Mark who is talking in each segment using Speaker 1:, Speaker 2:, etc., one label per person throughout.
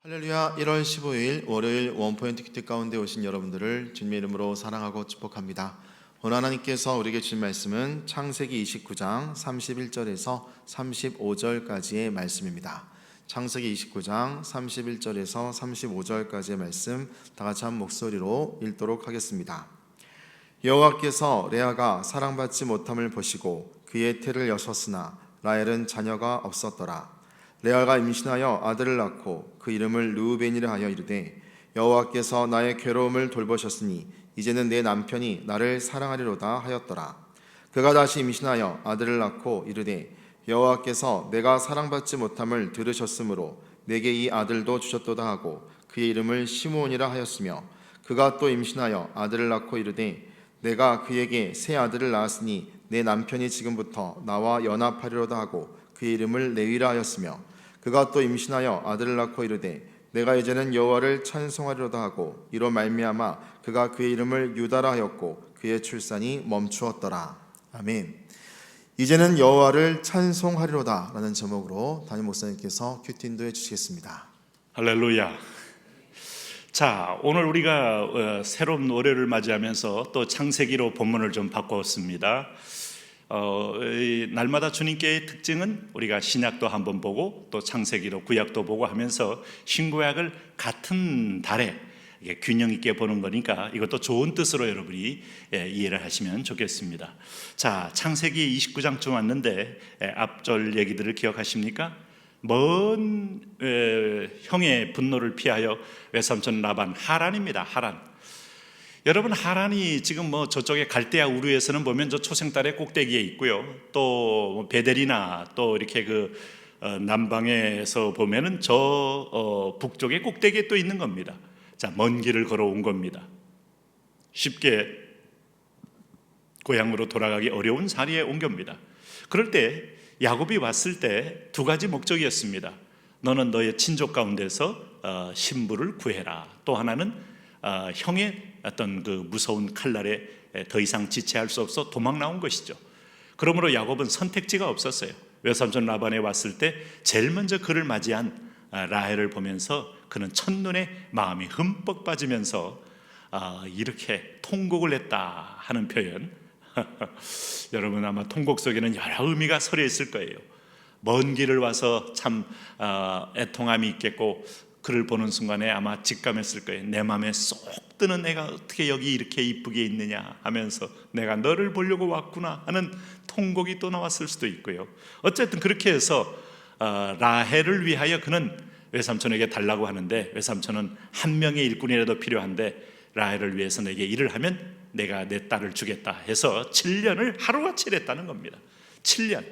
Speaker 1: 할렐루야. 1월 15일 월요일 원포인트 큐티 가운데 오신 여러분들을 주님의 이름으로 사랑하고 축복합니다. 오늘 하나님께서 우리에게 주신 말씀은 창세기 29장 31절에서 35절까지의 말씀입니다. 창세기 29장 31절에서 35절까지의 말씀 다같이 한 목소리로 읽도록 하겠습니다. 여호와께서 레아가 사랑받지 못함을 보시고 그의 태를 여셨으나 라헬은 자녀가 없었더라. 레아가 임신하여 아들을 낳고 그 이름을 르우벤이라 하여 이르되 여호와께서 나의 괴로움을 돌보셨으니 이제는 내 남편이 나를 사랑하리로다 하였더라. 그가 다시 임신하여 아들을 낳고 이르되 여호와께서 내가 사랑받지 못함을 들으셨으므로 내게 이 아들도 주셨도다 하고 그의 이름을 시므온이라 하였으며 그가 또 임신하여 아들을 낳고 이르되 내가 그에게 새 아들을 낳았으니 내 남편이 지금부터 나와 연합하리로다 하고 그의 이름을 레위라 하였으며 그가 또 임신하여 아들을 낳고 이르되 내가 이제는 여호와를 찬송하리로다 하고 이로 말미암아 그가 그의 이름을 유다라 하였고 그의 출산이 멈추었더라. 아멘. 이제는 여호와를 찬송하리로다 라는 제목으로 담임 목사님께서 큐티 인도해 주시겠습니다.
Speaker 2: 할렐루야. 자, 오늘 우리가 새로운 월요일을 맞이하면서 또 창세기로 본문을 좀 바꿨습니다. 날마다 주님께의 특징은 우리가 신약도 한번 보고 또 창세기로 구약도 보고 하면서 신구약을 같은 달에 균형 있게 보는 거니까 이것도 좋은 뜻으로 여러분이 이해를 하시면 좋겠습니다. 자, 창세기 29장쯤 왔는데 앞절 얘기들을 기억하십니까? 먼 형의 분노를 피하여 외삼촌 라반, 하란입니다. 하란. 여러분, 하란이 지금 저쪽에 갈대아 우르에서는 보면 저 초생달의 꼭대기에 있고요. 또 베델이나 또 이렇게 남방에서 보면은 저 북쪽의 꼭대기에 또 있는 겁니다. 자, 먼 길을 걸어온 겁니다. 쉽게 고향으로 돌아가기 어려운 자리에 온 겁니다. 그럴 때 야곱이 왔을 때 두 가지 목적이었습니다. 너는 너의 친족 가운데서 신부를 구해라. 또 하나는 형의 어떤 그 무서운 칼날에 더 이상 지체할 수 없어 도망 나온 것이죠. 그러므로 야곱은 선택지가 없었어요. 외삼촌 라반에 왔을 때 제일 먼저 그를 맞이한 라헬을 보면서 그는 첫눈에 마음이 흠뻑 빠지면서 이렇게 통곡을 했다 하는 표현. 여러분 아마 통곡 속에는 여러 의미가 서려 있을 거예요. 먼 길을 와서 참 애통함이 있겠고 그를 보는 순간에 아마 직감했을 거예요. 내 마음에 쏙 드는 애가 어떻게 여기 이렇게 이쁘게 있느냐 하면서 내가 너를 보려고 왔구나 하는 통곡이 또 나왔을 수도 있고요. 어쨌든 그렇게 해서 라헬을 위하여 그는 외삼촌에게 달라고 하는데 외삼촌은 한 명의 일꾼이라도 필요한데 라헬을 위해서 내게 일을 하면 내가 내 딸을 주겠다 해서 7년을 하루같이 일했다는 겁니다. 7년.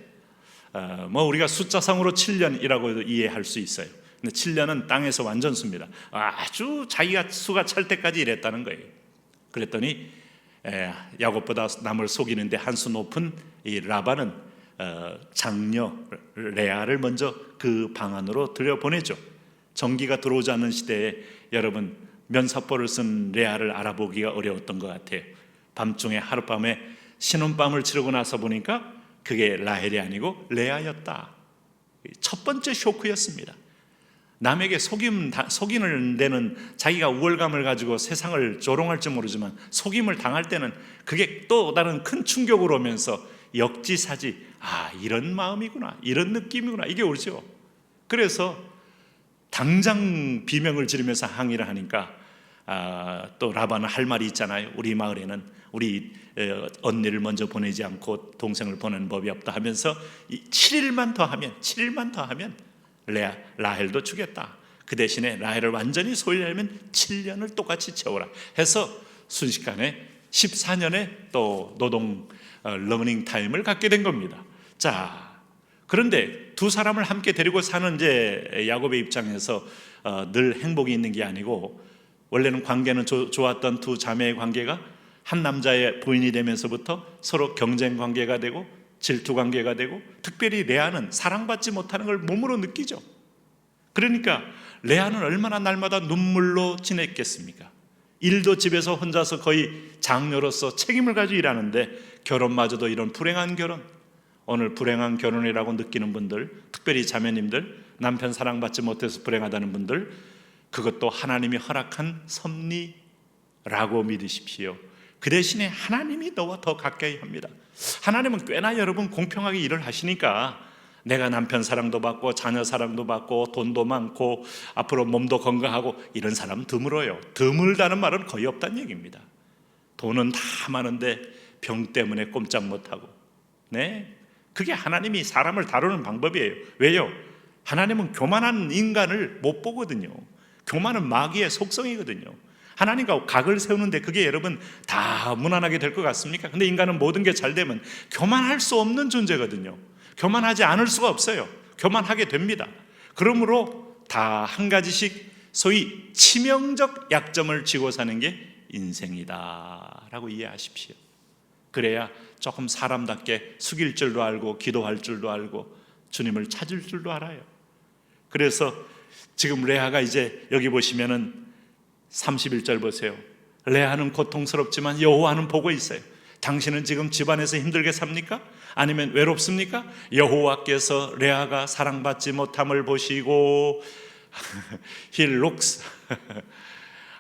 Speaker 2: 우리가 숫자상으로 7년이라고 이해할 수 있어요. 근데 7년은 땅에서 완전수입니다. 아주 자기가 수가 찰 때까지 일했다는 거예요. 그랬더니 야곱보다 남을 속이는데 한 수 높은 이 라반은 장녀 레아를 먼저 그 방 안으로 들여보내죠. 전기가 들어오지 않는 시대에 여러분 면사포를 쓴 레아를 알아보기가 어려웠던 것 같아요. 밤중에 하룻밤에 신혼밤을 치르고 나서 보니까 그게 라헬이 아니고 레아였다. 첫 번째 쇼크였습니다. 남에게 속임을 내는 자기가 우월감을 가지고 세상을 조롱할지 모르지만 속임을 당할 때는 그게 또 다른 큰 충격으로 오면서 역지사지, 이런 마음이구나, 이런 느낌이구나, 이게 오죠. 그래서 당장 비명을 지르면서 항의를 하니까 또 라반은 할 말이 있잖아요. 우리 마을에는 우리 언니를 먼저 보내지 않고 동생을 보내는 법이 없다 하면서 7일만 더 하면 라헬도 주겠다. 그 대신에 라헬을 완전히 소유하려면 7년을 똑같이 채워라 해서 순식간에 14년의 또 노동 러닝 타임을 갖게 된 겁니다. 자, 그런데 두 사람을 함께 데리고 사는 이제 야곱의 입장에서 늘 행복이 있는 게 아니고 원래는 관계는 좋았던 두 자매의 관계가 한 남자의 부인이 되면서부터 서로 경쟁 관계가 되고 질투 관계가 되고 특별히 레아는 사랑받지 못하는 걸 몸으로 느끼죠. 그러니까 레아는 얼마나 날마다 눈물로 지냈겠습니까? 일도 집에서 혼자서 거의 장녀로서 책임을 가지고 일하는데 결혼마저도 이런 불행한 결혼, 오늘 불행한 결혼이라고 느끼는 분들, 특별히 자매님들, 남편 사랑받지 못해서 불행하다는 분들, 그것도 하나님이 허락한 섭리라고 믿으십시오. 그 대신에 하나님이 너와 더 가까이 합니다. 하나님은 꽤나 여러분 공평하게 일을 하시니까 내가 남편 사랑도 받고 자녀 사랑도 받고 돈도 많고 앞으로 몸도 건강하고 이런 사람 드물어요. 드물다는 말은 거의 없다는 얘기입니다. 돈은 다 많은데 병 때문에 꼼짝 못하고, 네, 그게 하나님이 사람을 다루는 방법이에요. 왜요? 하나님은 교만한 인간을 못 보거든요. 교만은 마귀의 속성이거든요. 하나님과 각을 세우는데 그게 여러분 다 무난하게 될 것 같습니까? 근데 인간은 모든 게 잘 되면 교만할 수 없는 존재거든요. 교만하지 않을 수가 없어요. 교만하게 됩니다. 그러므로 다 한 가지씩 소위 치명적 약점을 쥐고 사는 게 인생이다 라고 이해하십시오. 그래야 조금 사람답게 숙일 줄도 알고 기도할 줄도 알고 주님을 찾을 줄도 알아요. 그래서 지금 레아가 이제 여기 보시면은 31절 보세요. 레아는 고통스럽지만 여호와는 보고 있어요. 당신은 지금 집안에서 힘들게 삽니까? 아니면 외롭습니까? 여호와께서 레아가 사랑받지 못함을 보시고 He looks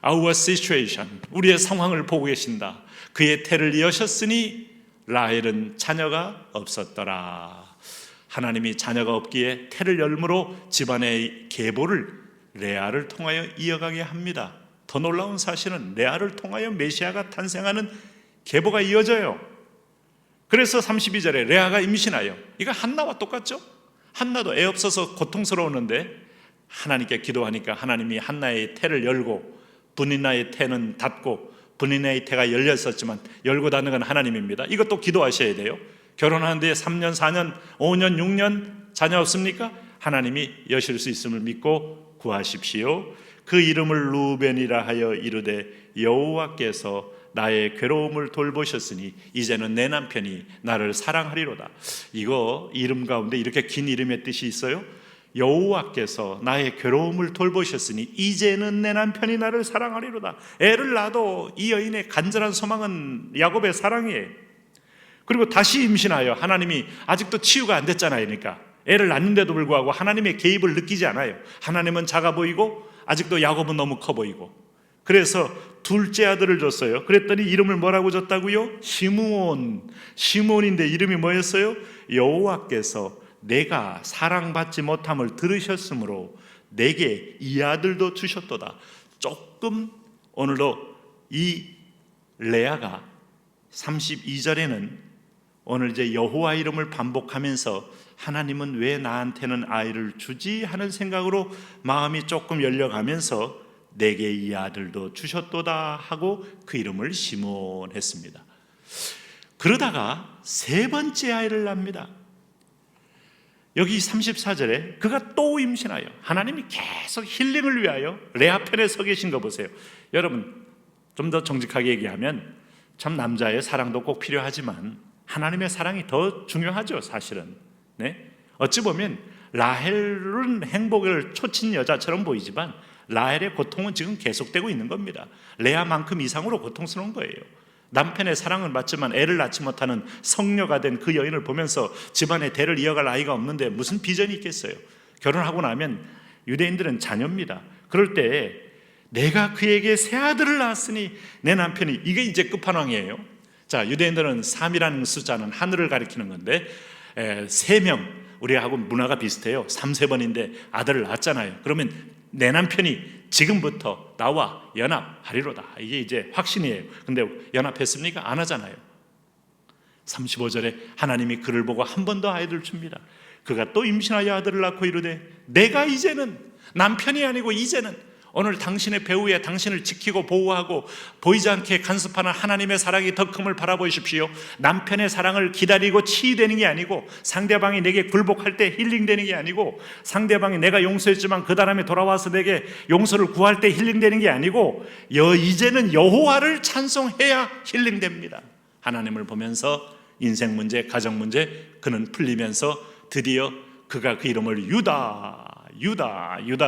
Speaker 2: our situation, 우리의 상황을 보고 계신다. 그의 태를 여셨으니 라헬은 자녀가 없었더라. 하나님이 자녀가 없기에 태를 열므로 집안의 계보를 레아를 통하여 이어가게 합니다. 더 놀라운 사실은 레아를 통하여 메시아가 탄생하는 계보가 이어져요. 그래서 32절에 레아가 임신하여, 이거 한나와 똑같죠? 한나도 애 없어서 고통스러웠는데 하나님께 기도하니까 하나님이 한나의 태를 열고 분이나의 태는 닫고, 분이나의 태가 열렸었지만 열고 닫는 건 하나님입니다. 이것도 기도하셔야 돼요. 결혼하는데 3년, 4년, 5년, 6년 자녀 없습니까? 하나님이 여실 수 있음을 믿고 구하십시오. 그 이름을 루벤이라 하여 이르되 여호와께서 나의 괴로움을 돌보셨으니 이제는 내 남편이 나를 사랑하리로다. 이거 이름 가운데 이렇게 긴 이름의 뜻이 있어요. 여호와께서 나의 괴로움을 돌보셨으니 이제는 내 남편이 나를 사랑하리로다. 애를 낳아도 이 여인의 간절한 소망은 야곱의 사랑이에요. 그리고 다시 임신하여, 하나님이 아직도 치유가 안 됐잖아요. 그러니까 애를 낳는데도 불구하고 하나님의 개입을 느끼지 않아요. 하나님은 작아 보이고 아직도 야곱은 너무 커 보이고. 그래서 둘째 아들을 줬어요. 그랬더니 이름을 뭐라고 줬다고요? 시므온. 시므온인데 이름이 뭐였어요? 여호와께서 내가 사랑받지 못함을 들으셨으므로 내게 이 아들도 주셨도다. 조금 오늘도 이 레아가 32절에는 오늘 이제 여호와 이름을 반복하면서 하나님은 왜 나한테는 아이를 주지 하는 생각으로 마음이 조금 열려가면서 내게 이 아들도 주셨도다 하고 그 이름을 시몬 했습니다. 그러다가 세 번째 아이를 낳습니다. 여기 34절에 그가 또 임신하여, 하나님이 계속 힐링을 위하여 레아 편에 서 계신 거 보세요. 여러분 좀 더 정직하게 얘기하면 참 남자의 사랑도 꼭 필요하지만 하나님의 사랑이 더 중요하죠, 사실은. 네? 어찌 보면 라헬은 행복을 초친 여자처럼 보이지만 라헬의 고통은 지금 계속되고 있는 겁니다. 레아만큼 이상으로 고통스러운 거예요. 남편의 사랑을 받지만 애를 낳지 못하는 성녀가 된 그 여인을 보면서 집안의 대를 이어갈 아이가 없는데 무슨 비전이 있겠어요? 결혼하고 나면 유대인들은 자녀입니다. 그럴 때 내가 그에게 새 아들을 낳았으니 내 남편이, 이게 이제 끝판왕이에요. 자, 유대인들은 3이라는 숫자는 하늘을 가리키는 건데 3명, 우리하고 문화가 비슷해요. 3, 3번인데 아들을 낳았잖아요. 그러면 내 남편이 지금부터 나와 연합하리로다. 이게 이제 확신이에요. 근데 연합했습니까? 안 하잖아요. 35절에 하나님이 그를 보고 한 번 더 아이를 줍니다. 그가 또 임신하여 아들을 낳고 이르되 내가 이제는, 남편이 아니고 이제는 오늘 당신의 배후에 당신을 지키고 보호하고 보이지 않게 간섭하는 하나님의 사랑이 더 큼을 바라보십시오. 남편의 사랑을 기다리고 치유되는 게 아니고, 상대방이 내게 굴복할 때 힐링되는 게 아니고, 상대방이 내가 용서했지만 그 다음에 돌아와서 내게 용서를 구할 때 힐링되는 게 아니고, 이제는 여호와를 찬송해야 힐링됩니다. 하나님을 보면서 인생 문제, 가정 문제 그는 풀리면서 드디어 그가 그 이름을 유다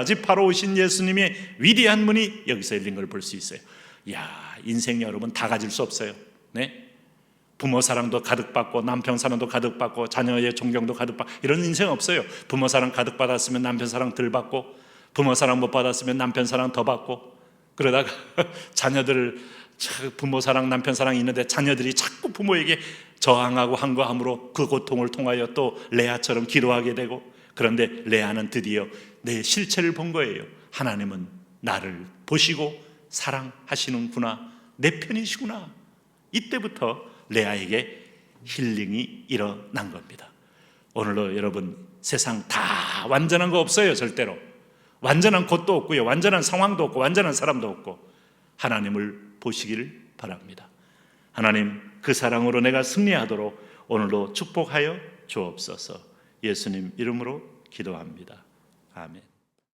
Speaker 2: 지파로 오신 예수님의 위대한 분이 여기서 열린 걸 볼 수 있어요. 이야, 인생 여러분 다 가질 수 없어요. 네? 부모 사랑도 가득 받고 남편 사랑도 가득 받고 자녀의 존경도 가득 받고 이런 인생 없어요. 부모 사랑 가득 받았으면 남편 사랑 덜 받고, 부모 사랑 못 받았으면 남편 사랑 더 받고, 그러다가 자녀들 부모 사랑 남편 사랑이 있는데 자녀들이 자꾸 부모에게 저항하고 항거함으로 그 고통을 통하여 또 레아처럼 기도하게 되고, 그런데 레아는 드디어 내 실체를 본 거예요. 하나님은 나를 보시고 사랑하시는구나, 내 편이시구나. 이때부터 레아에게 힐링이 일어난 겁니다. 오늘도 여러분, 세상 다 완전한 거 없어요. 절대로 완전한 것도 없고요, 완전한 상황도 없고 완전한 사람도 없고, 하나님을 보시기를 바랍니다. 하나님, 그 사랑으로 내가 승리하도록 오늘도 축복하여 주옵소서. 예수님 이름으로 기도합니다. 아멘.